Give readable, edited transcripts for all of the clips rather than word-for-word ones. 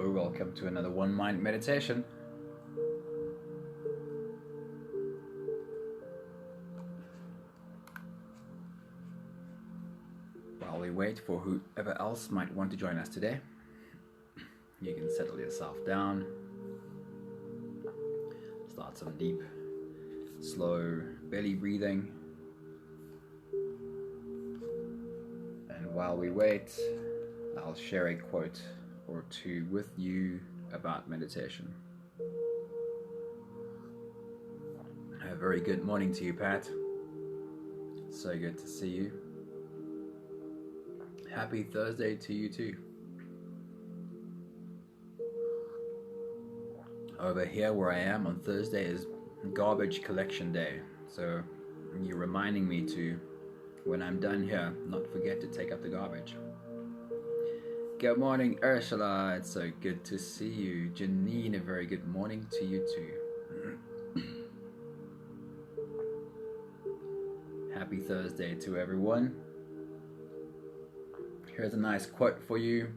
Hello, welcome to another One Mind meditation. While we wait for whoever else might want to join us today, you can settle yourself down. Start some deep, slow belly breathing. And while we wait, I'll share a quote or two with you about meditation. A very good morning to you, Pat. So good to see you. Happy Thursday to you too. Over here where I am on Thursday is garbage collection day. So you're reminding me to, when I'm done here, not forget to take up the garbage. Good morning, Ursula. It's so good to see you. Janine, a very good morning to you too. Happy Thursday to everyone. Here's a nice quote for you.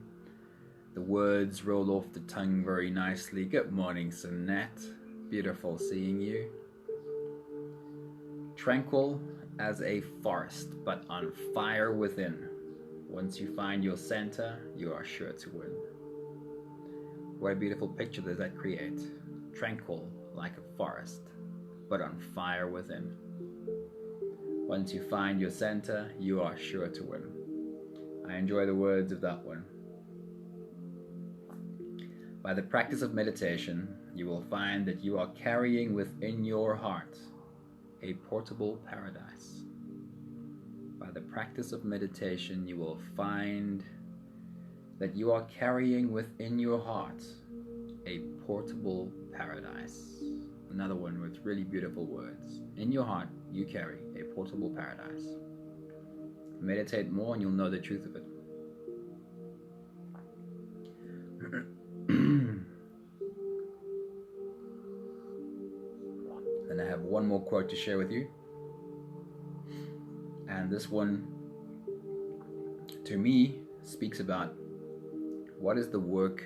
The words roll off the tongue very nicely. Good morning, Sonette. Beautiful seeing you. Tranquil as a forest, but on fire within. Once you find your center, you are sure to win. What a beautiful picture does that create? Tranquil like a forest, but on fire within. Once you find your center, you are sure to win. I enjoy the words of that one. By the practice of meditation, you will find that you are carrying within your heart a portable paradise. By the practice of meditation, you will find that you are carrying within your heart a portable paradise. Another one with really beautiful words. In your heart, you carry a portable paradise. Meditate more and you'll know the truth of it. And I have one more quote to share with you. And this one, to me, speaks about what is the work,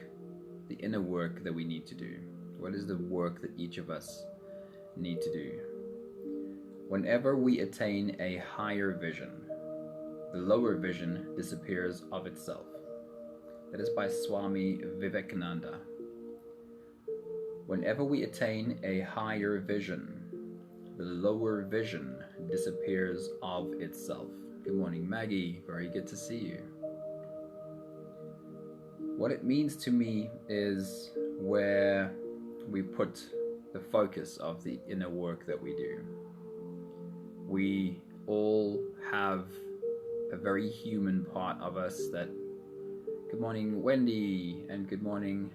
the inner work that we need to do. What is the work that each of us need to do? Whenever we attain a higher vision, the lower vision disappears of itself. That is by Swami Vivekananda. Whenever we attain a higher vision, the lower vision disappears of itself. Good morning, Maggie. Very good to see you. What it means to me is where we put the focus of the inner work that we do. We all have a very human part of us that, good morning, Wendy, and good morning,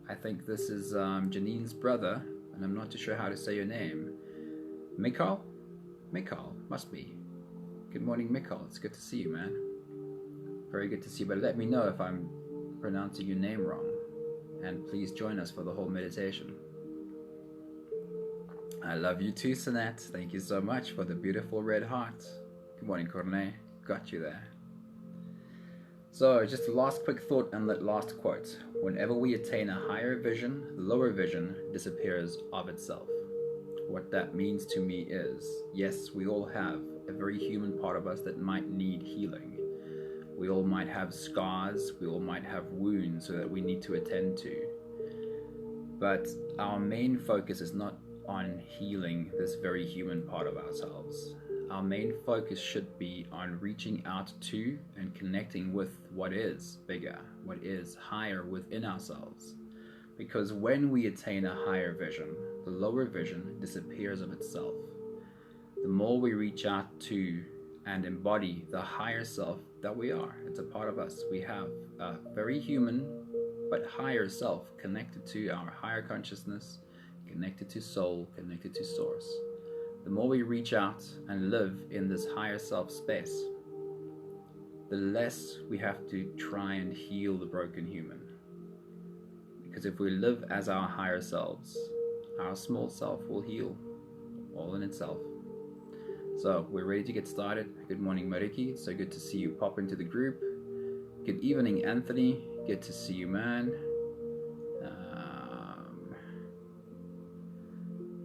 I think this is Janine's brother, and I'm not too sure how to say your name. Mikal? Mikal, must be. Good morning, Mikal. It's good to see you, man. Very good to see you, but let me know if I'm pronouncing your name wrong. And please join us for the whole meditation. I love you too, Sanat. Thank you so much for the beautiful red heart. Good morning, Corne. Got you there. So, just a last quick thought and that last quote. Whenever we attain a higher vision, the lower vision disappears of itself. What that means to me is, yes, we all have a very human part of us that might need healing. We all might have scars, we all might have wounds so that we need to attend to. But our main focus is not on healing this very human part of ourselves. Our main focus should be on reaching out to and connecting with what is bigger, what is higher within ourselves. Because when we attain a higher vision, the lower vision disappears of itself. The more we reach out to and embody the higher self that we are, it's a part of us. We have a very human but higher self connected to our higher consciousness, connected to soul, connected to source. The more we reach out and live in this higher self space, the less we have to try and heal the broken human. Because if we live as our higher selves, our small self will heal all in itself. So we're ready to get started. Good morning, Mariki. So good to see you pop into the group. Good evening, Anthony. Good to see you, man.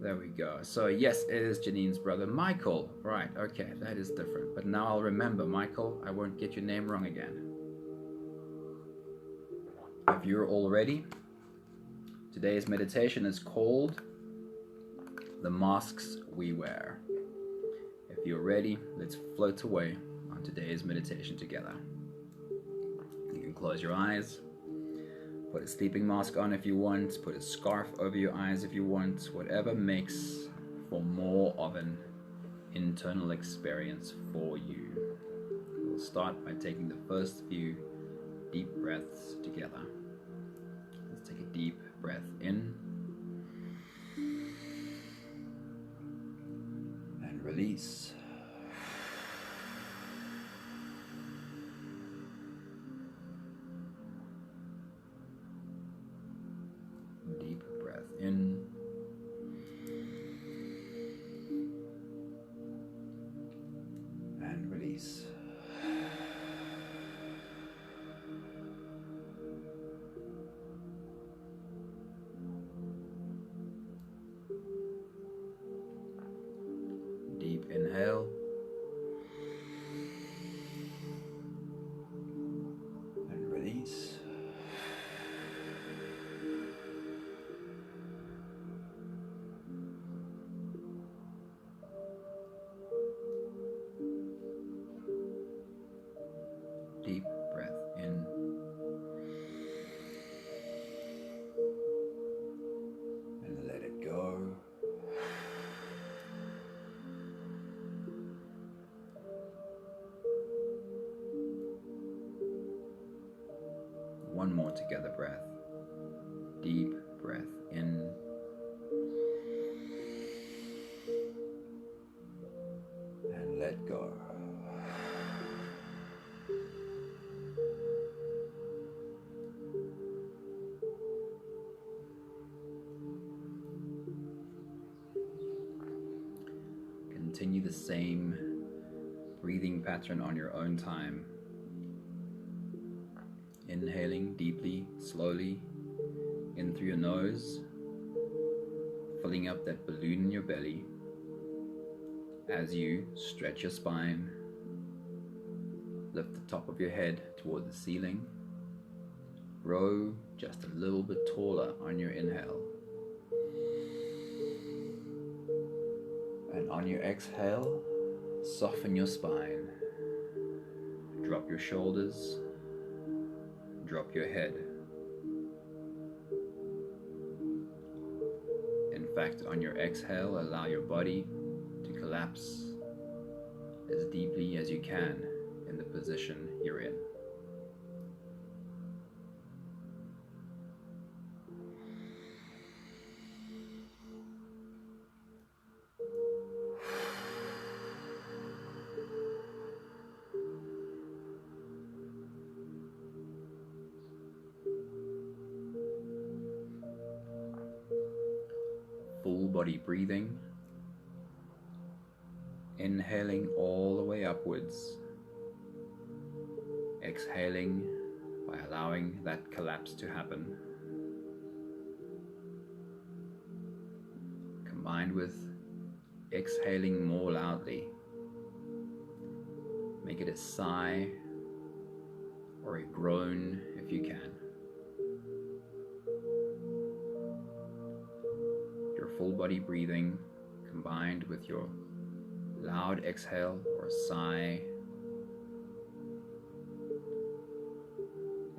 There we go. So yes, it is Janine's brother, Michael. Right, okay, that is different. But now I'll remember, Michael. I won't get your name wrong again. If you're all ready, today's meditation is called The Masks We Wear. If you're ready, let's float away on today's meditation together. You can close your eyes. Put a sleeping mask on if you want. Put a scarf over your eyes if you want. Whatever makes for more of an internal experience for you. We'll start by taking the first few deep breaths together. Let's take a deep breath in and release. Deep breath in and release. Deep inhale and release. Deep breath in and let it go. One more together breath. Deep breath in and let go. Continue the same breathing pattern on your own time. Inhaling deeply, slowly, in through your nose, filling up that balloon in your belly as you stretch your spine, lift the top of your head toward the ceiling, grow just a little bit taller on your inhale. And on your exhale, soften your spine, drop your shoulders, drop your head. In fact, on your exhale, allow your body to collapse as deeply as you can in the position you're in. Full body breathing, inhaling all the way upwards, exhaling by allowing that collapse to happen, combined with exhaling more loudly. Make it a sigh or a groan if you can. Full body breathing combined with your loud exhale or sigh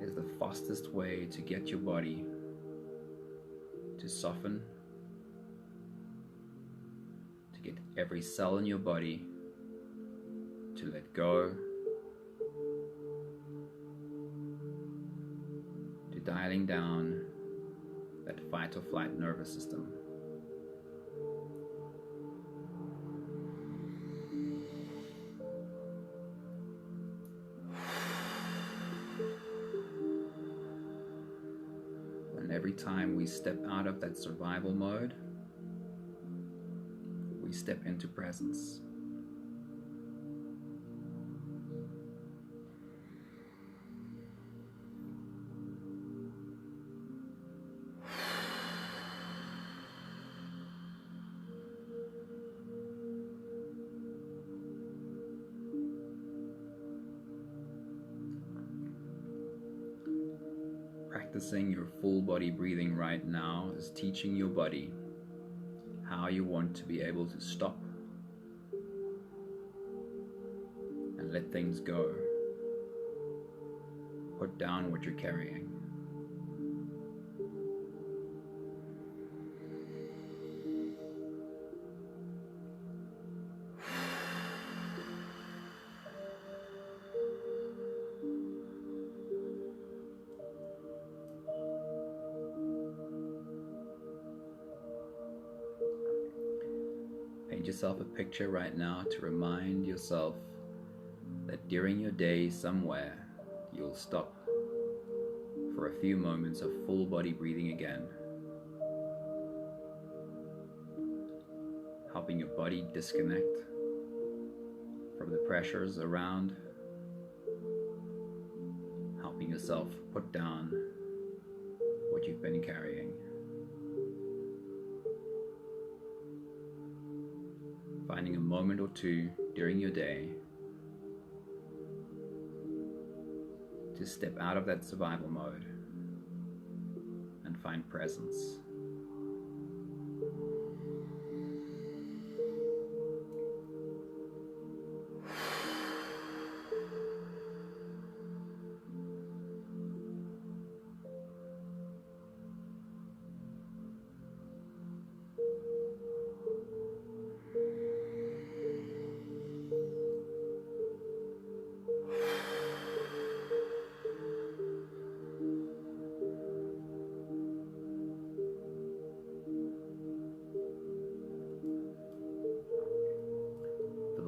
is the fastest way to get your body to soften, to get every cell in your body to let go, to dialing down that fight or flight nervous system. Every time we step out of that survival mode, we step into presence. Practicing your full body breathing right now is teaching your body how you want to be able to stop and let things go. Put down what you're carrying. Paint yourself a picture right now to remind yourself that during your day somewhere you'll stop for a few moments of full body breathing again, helping your body disconnect from the pressures around, helping yourself put down what you've been carrying. Finding a moment or two during your day to step out of that survival mode and find presence.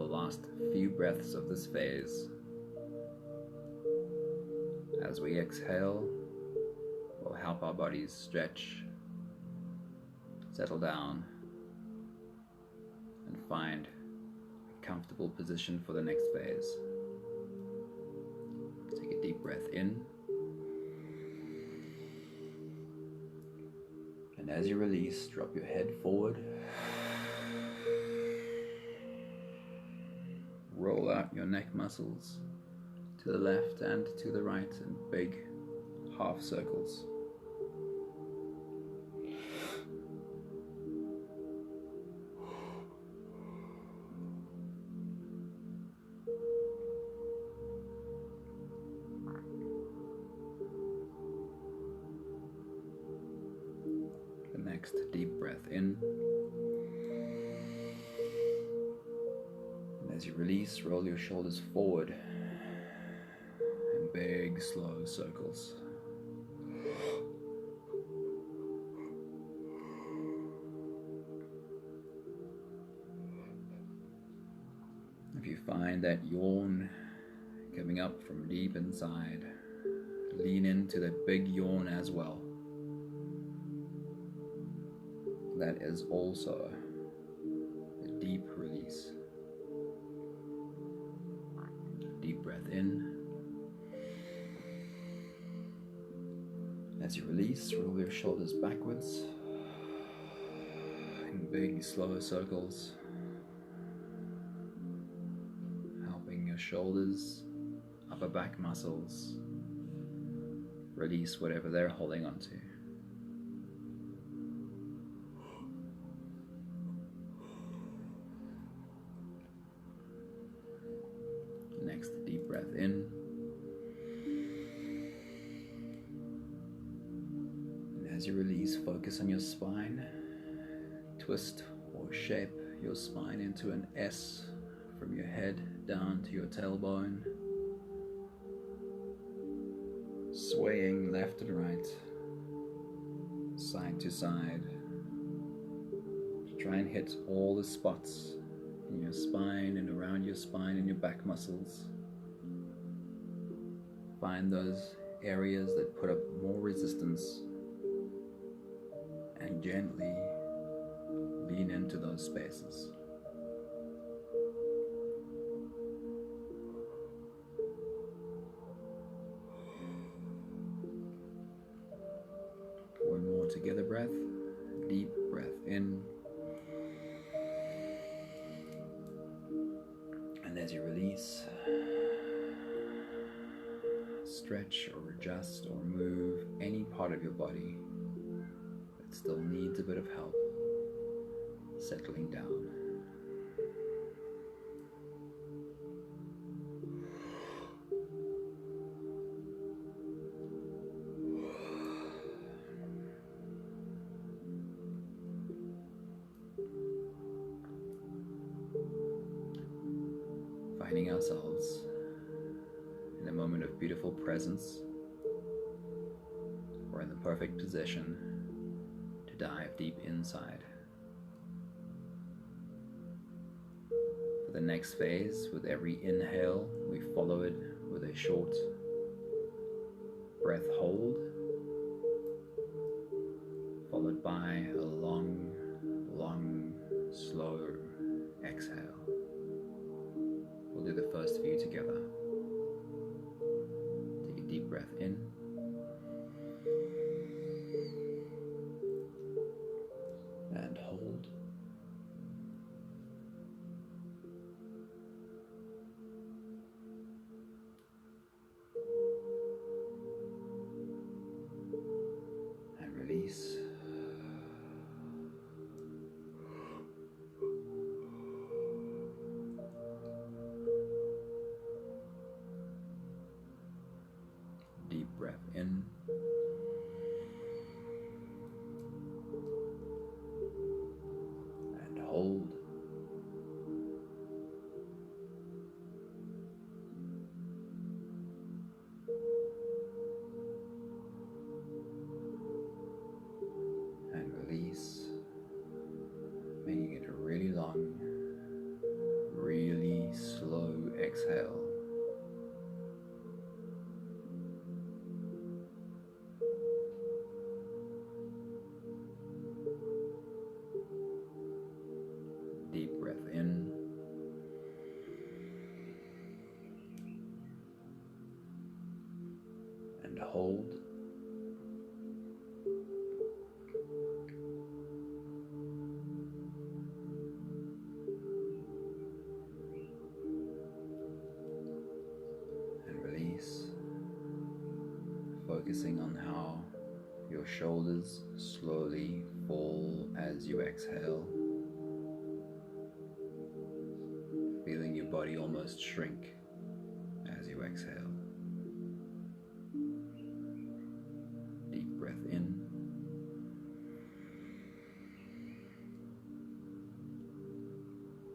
Last few breaths of this phase. As we exhale, we'll help our bodies stretch, settle down, and find a comfortable position for the next phase. Take a deep breath in, and as you release, drop your head forward. Roll out your neck muscles to the left and to the right in big half circles. The next deep breath in. As you release, roll your shoulders forward in big, slow circles. If you find that yawn coming up from deep inside, lean into that big yawn as well. That is also a deep release. Deep breath in. As you release, roll your shoulders backwards in big, slow circles, helping your shoulders, upper back muscles release whatever they're holding onto. Next, deep breath in. And as you release, focus on your spine. Twist or shape your spine into an S from your head down to your tailbone. Swaying left and right, side to side. Try and hit all the spots in your spine and around your spine and your back muscles. Find those areas that put up more resistance and gently lean into those spaces. One more together breath. Deep breath in. And as you release, stretch or adjust or move any part of your body that still needs a bit of help settling down. Finding ourselves in a moment of beautiful presence, or in the perfect position to dive deep inside. For the next phase, with every inhale, we follow it with a short breath hold, followed by a long, slow exhale. We'll do the first few together. Take a deep breath in. And hold. And release. Deep breath in. And hold. And release, making it a really long, really slow exhale. Deep breath in. And hold. And release, focusing on how your shoulders slowly fall as you exhale. Feeling your body almost shrink as you exhale. Deep breath in.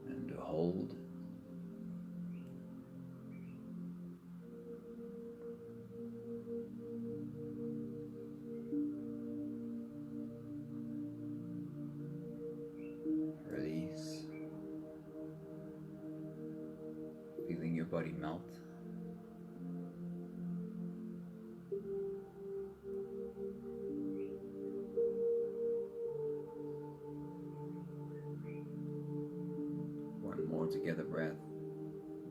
And hold. Release. Feeling your body melt. One more together breath.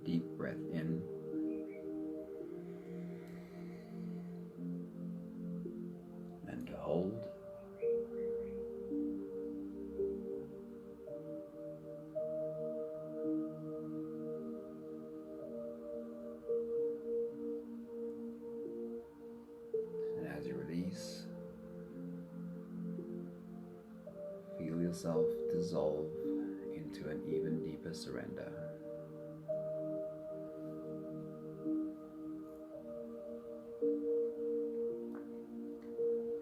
Deep breath in. And hold. And as you release, feel yourself dissolve into an even deeper surrender.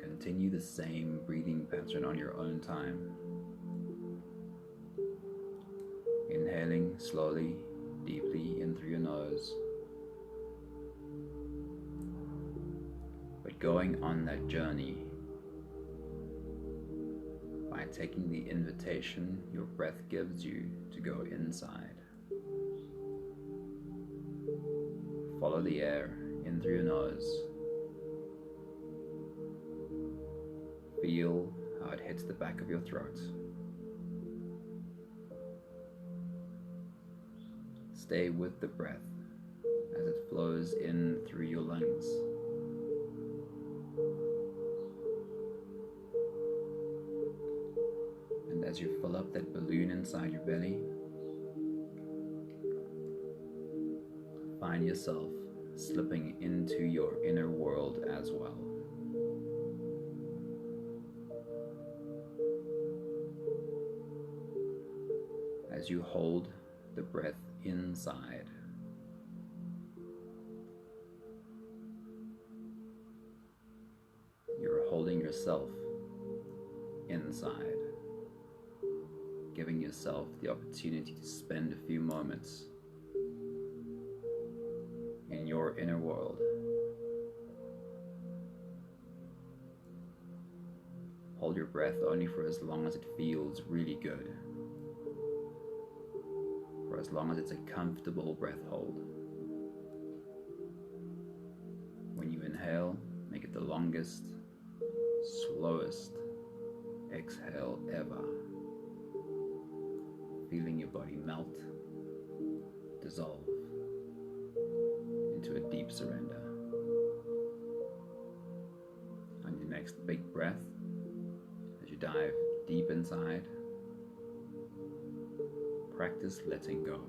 Continue the same breathing pattern on your own time. Inhaling slowly, deeply in through your nose, but going on that journey by taking the invitation your breath gives you to go inside. Follow the air in through your nose. Feel how it hits the back of your throat. Stay with the breath as it flows in through your lungs. And as you fill up that balloon inside your belly, find yourself slipping into your inner world as well. As you hold the breath inside, you're holding yourself inside, giving yourself the opportunity to spend a few moments in your inner world. Hold your breath only for as long as it feels really good, for as long as it's a comfortable breath hold. When you inhale, make it the longest, slowest exhale ever, feeling your body melt, dissolve into a deep surrender. On your next big breath, as you dive deep inside, practice letting go.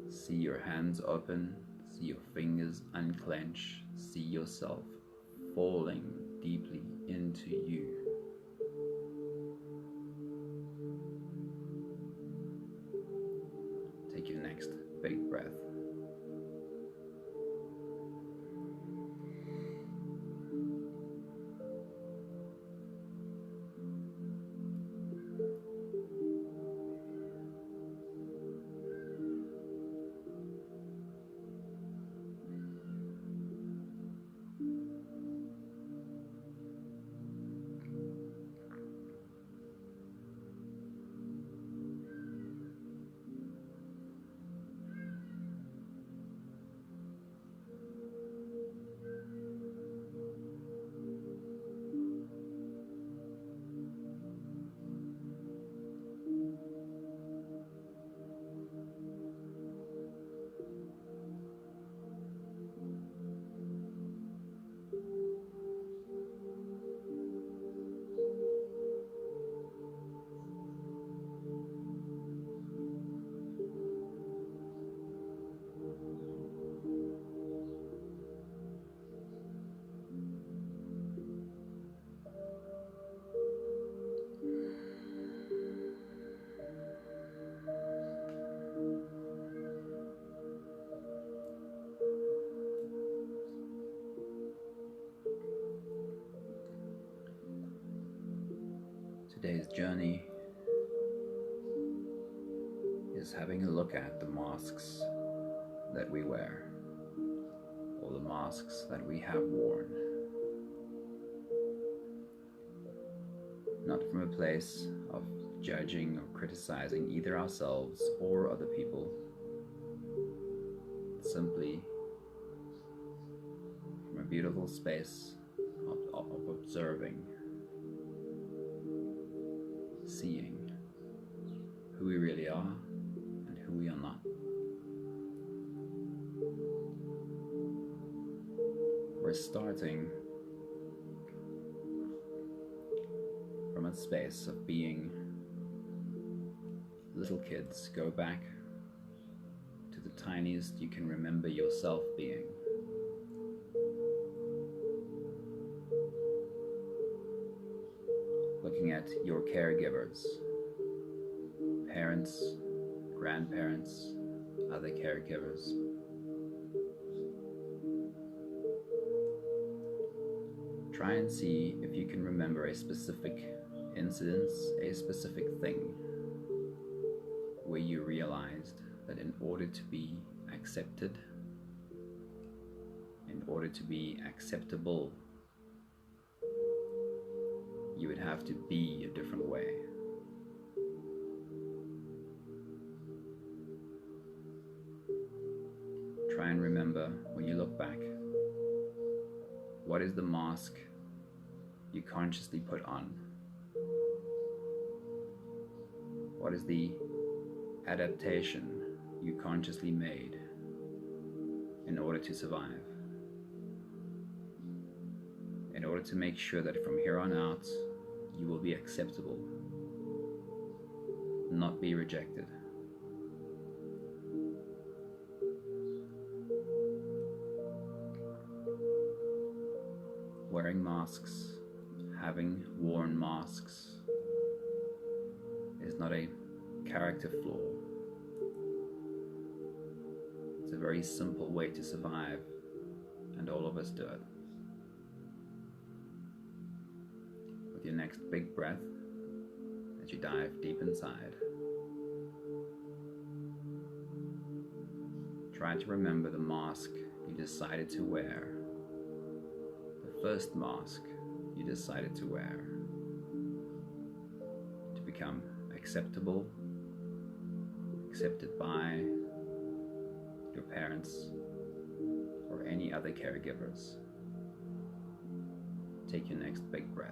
See your hands open, see your fingers unclench, see yourself falling deeply into you. Take your next big breath. Today's journey is having a look at the masks that we wear, or the masks that we have worn. Not from a place of judging or criticizing either ourselves or other people, simply from a beautiful space of observing, seeing who we really are and who we are not. We're starting from a space of being little kids. Go back to the tiniest you can remember yourself being. Looking at your caregivers, parents, grandparents, other caregivers. Try and see if you can remember a specific incident, a specific thing where you realized that in order to be accepted, in order to be acceptable, you would have to be a different way. Try and remember, when you look back, what is the mask you consciously put on? What is the adaptation you consciously made in order to survive? In order to make sure that from here on out, you will be acceptable, not be rejected. wearing masks, having worn masks, is not a character flaw. It's a very simple way to survive, and all of us do it. With your next big breath, as you dive deep inside, try to remember the mask you decided to wear, the first mask you decided to wear, to become acceptable, accepted by your parents or any other caregivers. Take your next big breath.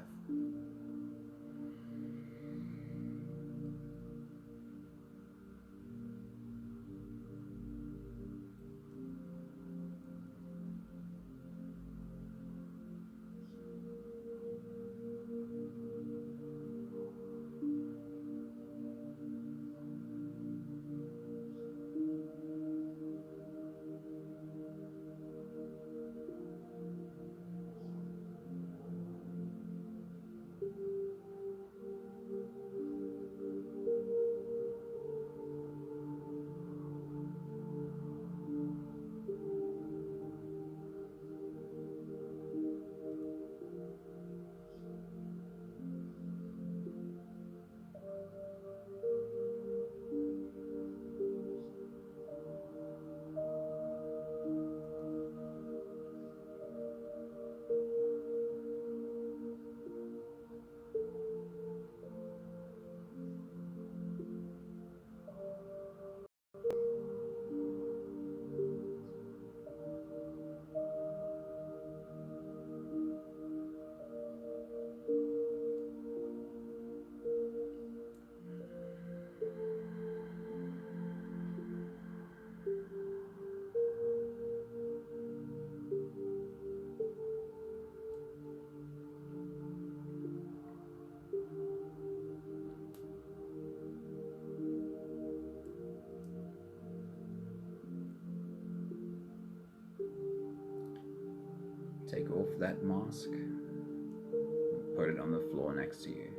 Take off that mask and put it on the floor next to you.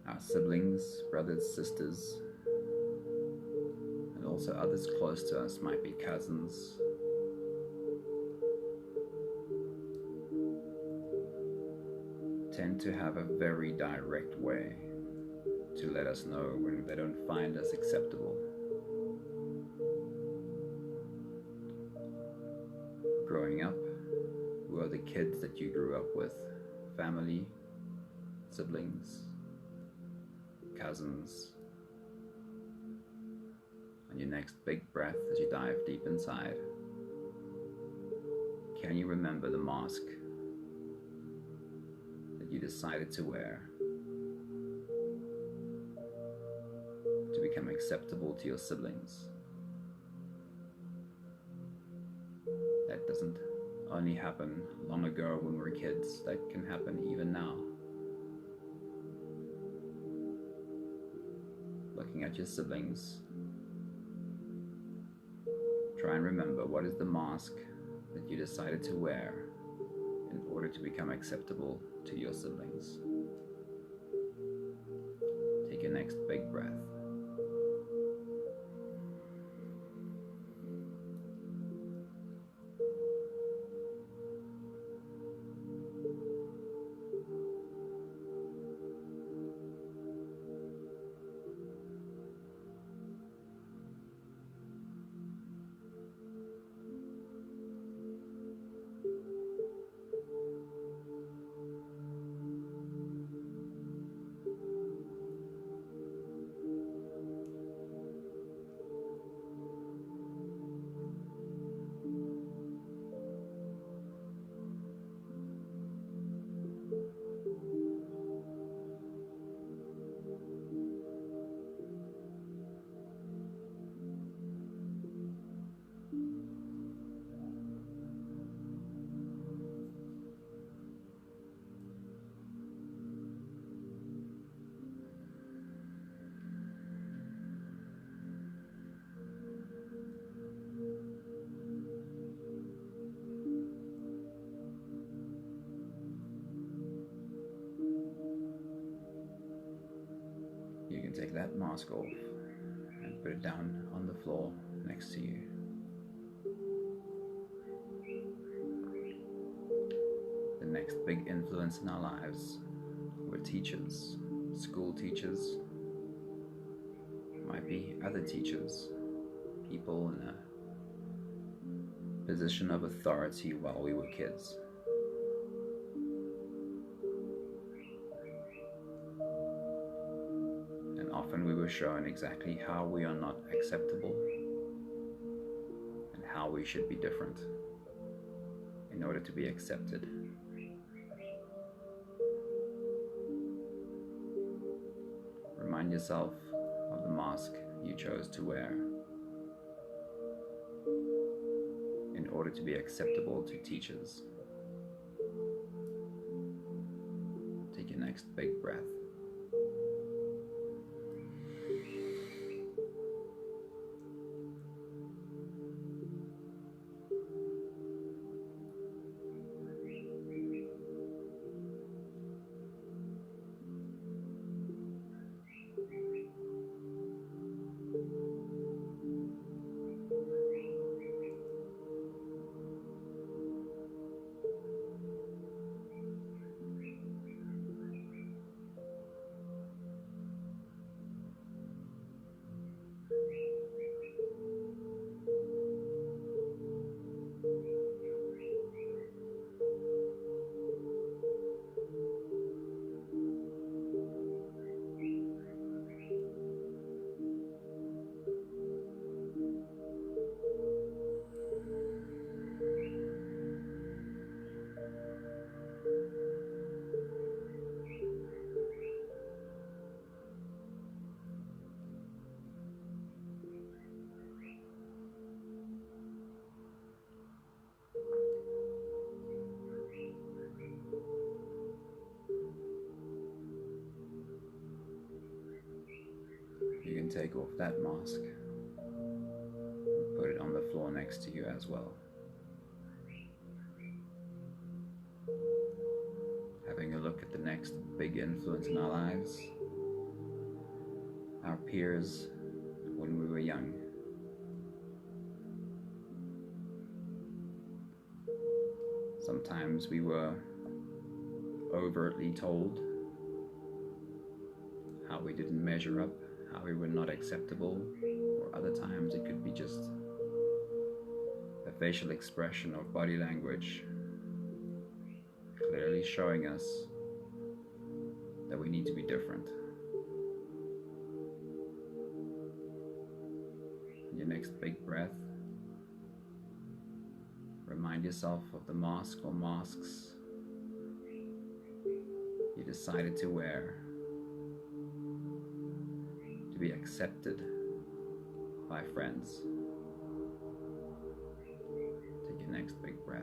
Our siblings, brothers, sisters, and also others close to us might be cousins, tend to have a very direct way to let us know when they don't find us acceptable. Growing up, who are the kids that you grew up with? Family, siblings, cousins. On your next big breath as you dive deep inside, can you remember the mask that you decided to wear to become acceptable to your siblings? That doesn't only happen long ago when we were kids, that can happen even now. Looking at your siblings, try and remember, what is the mask that you decided to wear in order to become acceptable to your siblings? Take your next big breath. You can take that mask off and put it down on the floor next to you. The next big influence in our lives were teachers, school teachers, might be other teachers, people in a position of authority while we were kids. And often we were shown exactly how we are not acceptable and how we should be different in order to be accepted. Remind yourself of the mask you chose to wear in order to be acceptable to teachers. Take your next big breath. You can take off that mask and put it on the floor next to you as well. Having a look at the next big influence in our lives, our peers when we were young. Sometimes we were overtly told how we didn't measure up, how we were not acceptable, or other times it could be just a facial expression or body language clearly showing us that we need to be different. Your next big breath, remind yourself of the mask or masks you decided to wear to be accepted by friends. Take your next big breath.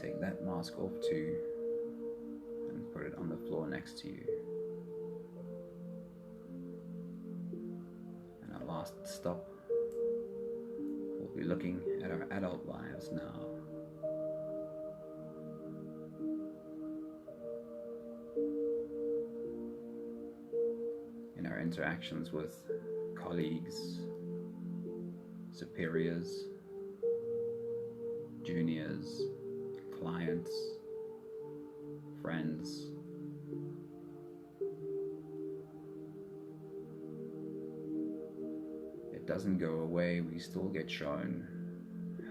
Take that mask off too and put it on the floor next to you. And our last stop, we'll be looking at our adult lives now. In our interactions with colleagues, superiors, juniors, clients, friends. It doesn't go away, we still get shown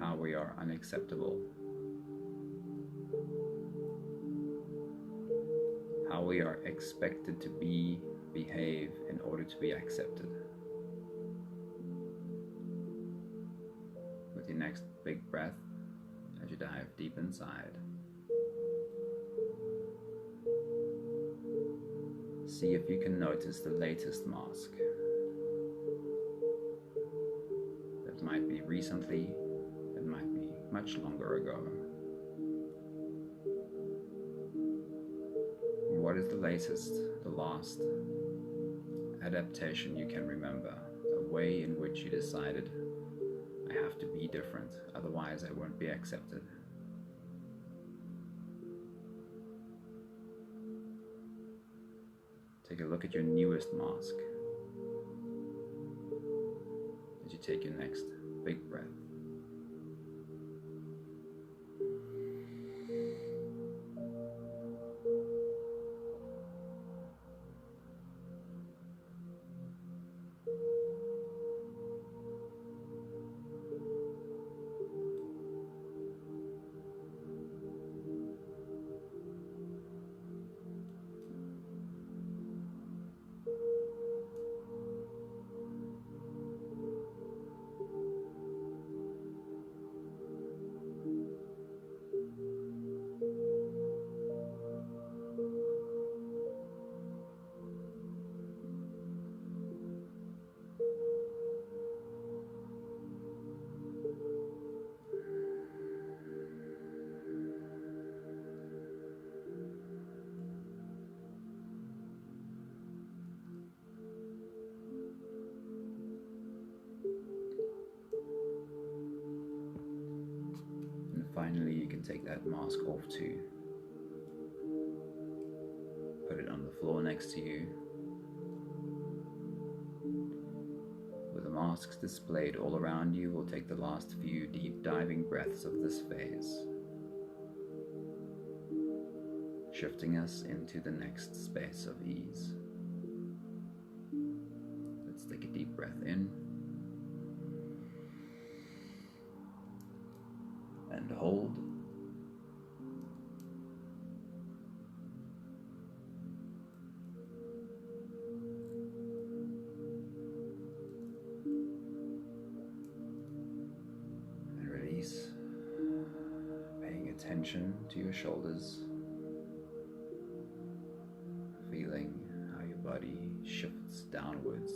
how we are unacceptable, how we are expected to behave in order to be accepted. With your next big breath, as you dive deep inside, see if you can notice the latest mask. That might be recently, it might be much longer ago. What is the latest, the last adaptation you can remember? A way in which you decided, I have to be different, otherwise I won't be accepted. Take a look at your newest mask as you take your next big breath. Finally, you can take that mask off too. Put it on the floor next to you. With the masks displayed all around you, we'll take the last few deep diving breaths of this phase, shifting us into the next space of ease. Let's take a deep breath in. And hold. And release, paying attention to your shoulders, feeling how your body shifts downwards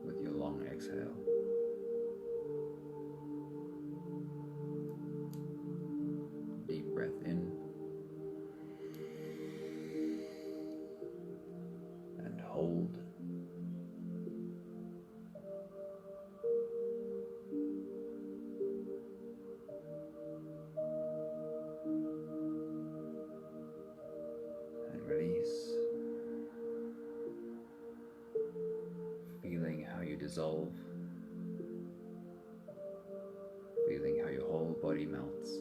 with your long exhale. Breath in and hold. And release, feeling how you dissolve, feeling how your whole body melts.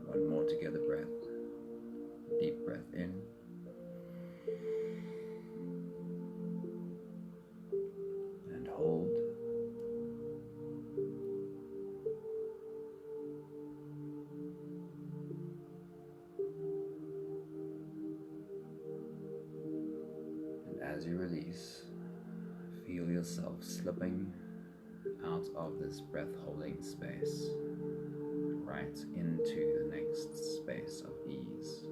One more together breath. Deep breath in. And hold. And as you release, feel yourself slipping out of this breath-holding space, right into the next space of ease.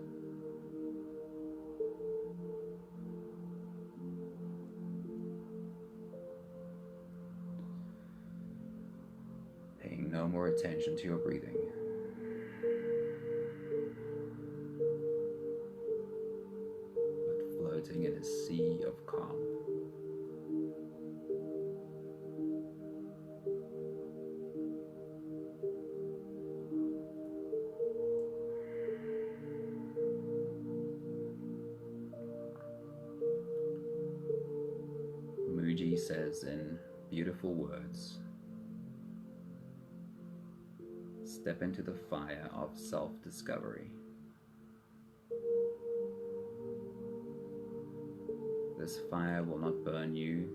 Paying no more attention to your breathing. But floating in a sea of calm. beautifully says in beautiful words, step into the fire of self-discovery. This fire will not burn you,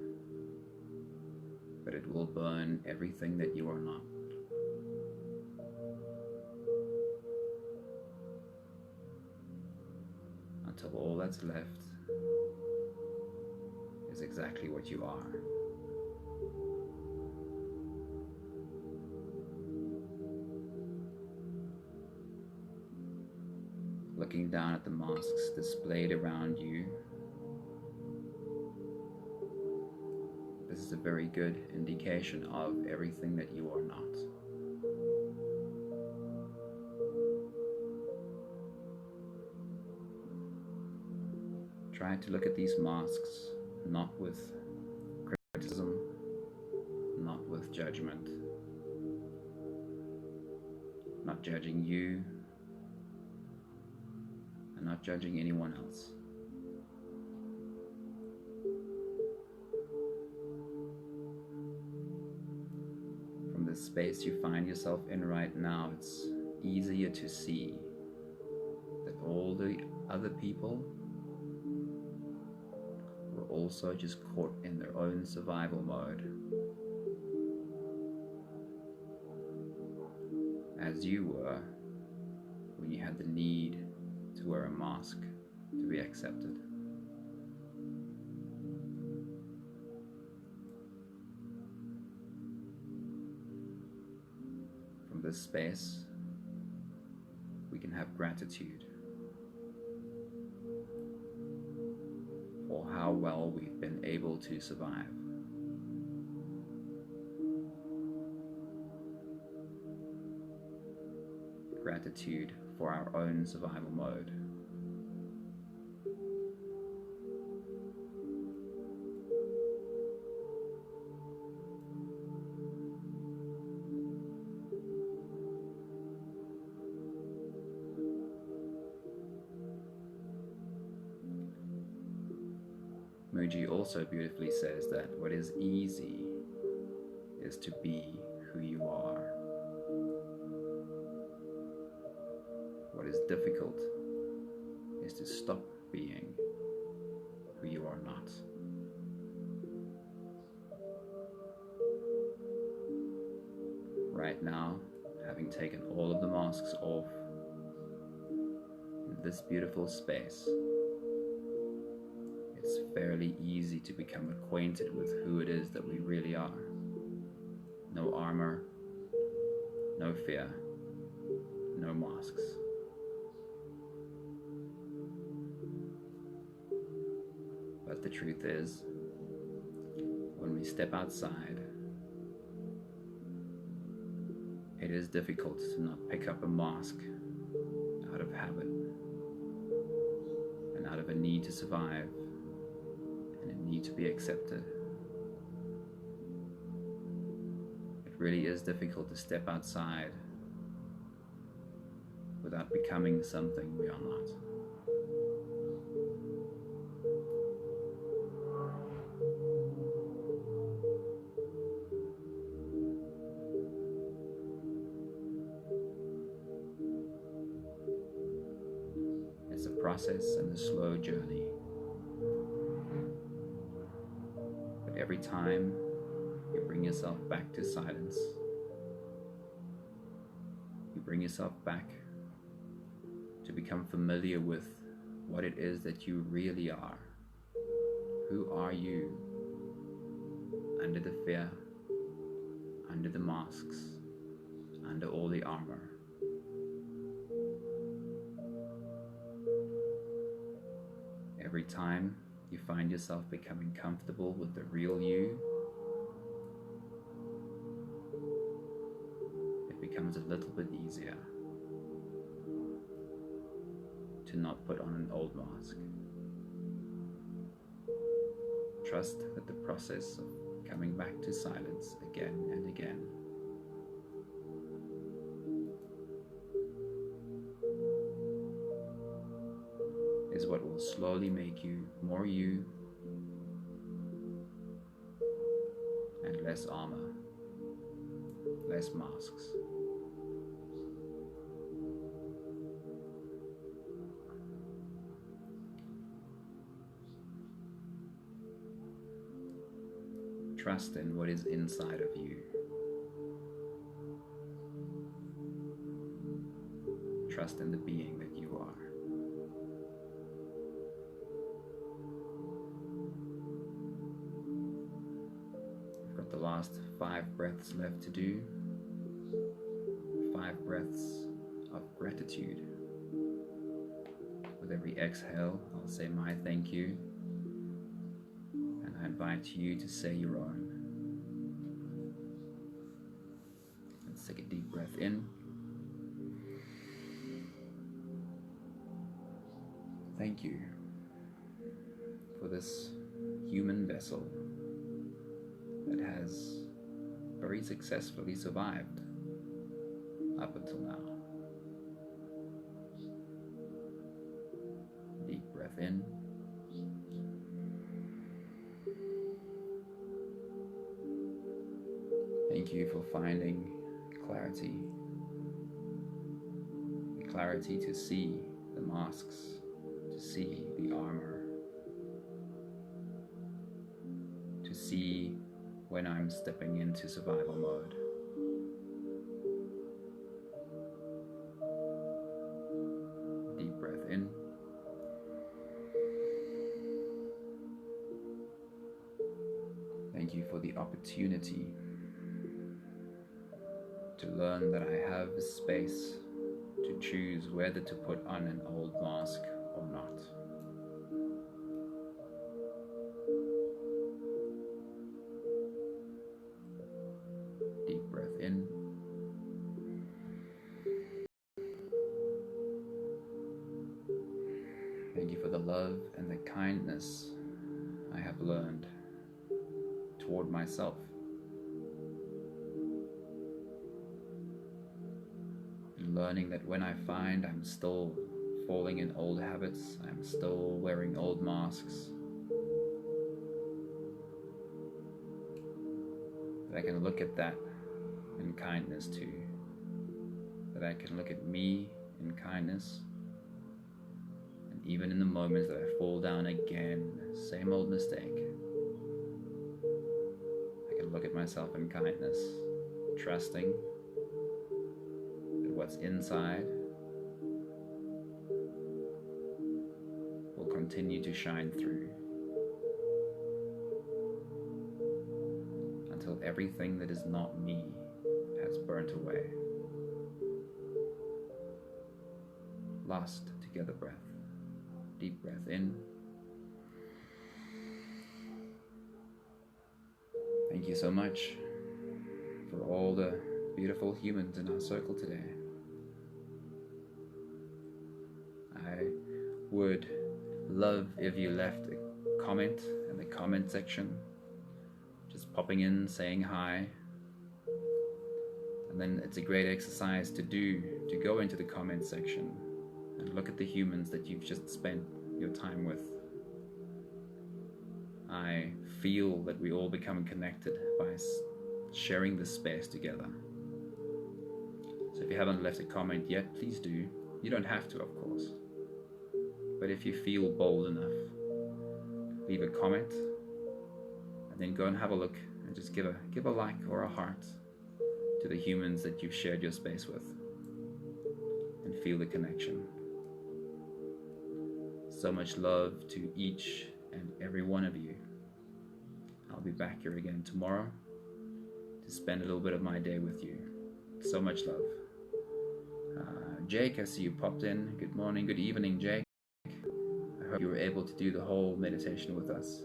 but it will burn everything that you are not. Until all that's left is exactly what you are. Looking down at the masks displayed around you, this is a very good indication of everything that you are not. Try to look at these masks not with criticism, not with judgment, not judging you, and not judging anyone else. From the space you find yourself in right now, it's easier to see that all the other people were also just caught in their own survival mode, as you were when you had the need to wear a mask to be accepted. From this space, we can have gratitude for how well we've been able to survive. Gratitude for our own survival mode. Mooji also beautifully says that what is easy is to be who you are. What is difficult is to stop being who you are not. Right now, having taken all of the masks off in this beautiful space, it's fairly easy to become acquainted with who it is that we really are. No armor, no fear, no masks. But the truth is, when we step outside, it is difficult to not pick up a mask out of habit and out of a need to survive and a need to be accepted. It really is difficult to step outside without becoming something we are not. It's a process and a slow journey. But every time you bring yourself back to silence, you bring yourself back to become familiar with what it is that you really are. Who are you under the fear, under the masks, under all the armor? Every time you find yourself becoming comfortable with the real you, it becomes a little bit easier to not put on an old mask. Trust that the process of coming back to silence again and again is what will slowly make you more you less armor, less masks. Trust in what is inside of you. Trust in the being that you are. We've got the last 5 breaths left to do. 5 breaths of gratitude. With every exhale, I'll say my thank you. And I invite you to say your own. Let's take a deep breath in. Thank you for this human vessel that has very successfully survived up until now. Deep breath in. Thank you for finding clarity. Clarity to see the masks, to see the armor, to see when I'm stepping into survival mode. Deep breath in. Thank you for the opportunity to learn that I have space to choose whether to put on an old mask or not. Deep breath in. Thank you for the love and the kindness I have learned toward myself. Learning that when I find I'm still falling in old habits, I'm still wearing old masks, that I can look at that in kindness too, that I can look at me in kindness, and even in the moments that I fall down again, same old mistake, I can look at myself in kindness, trusting what's inside will continue to shine through until everything that is not me has burnt away. Last together breath. Deep breath in. Thank you so much for all the beautiful humans in our circle today. I would love if you left a comment in the comment section, just popping in, saying hi. And then it's a great exercise to do, to go into the comment section and look at the humans that you've just spent your time with. I feel that we all become connected by sharing this space together. So if you haven't left a comment yet, please do. You don't have to, of course. But if you feel bold enough, leave a comment and then go and have a look and just give a like or a heart to the humans that you've shared your space with and feel the connection. So much love to each and every one of you. I'll be back here again tomorrow to spend a little bit of my day with you. So much love. Jake, I see you popped in. Good morning, good evening, Jake. I hope you were able to do the whole meditation with us.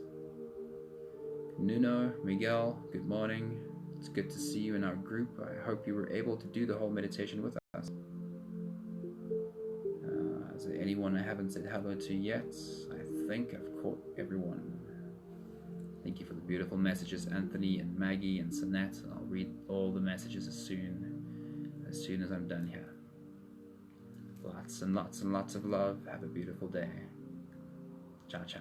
Nuno, Miguel, good morning. It's good to see you in our group. I hope you were able to do the whole meditation with us. Is there anyone I haven't said hello to yet? I think I've caught everyone. Thank you for the beautiful messages, Anthony and Maggie and Sanette. I'll read all the messages as soon as I'm done here. Lots and lots and lots of love. Have a beautiful day. Ciao, ciao.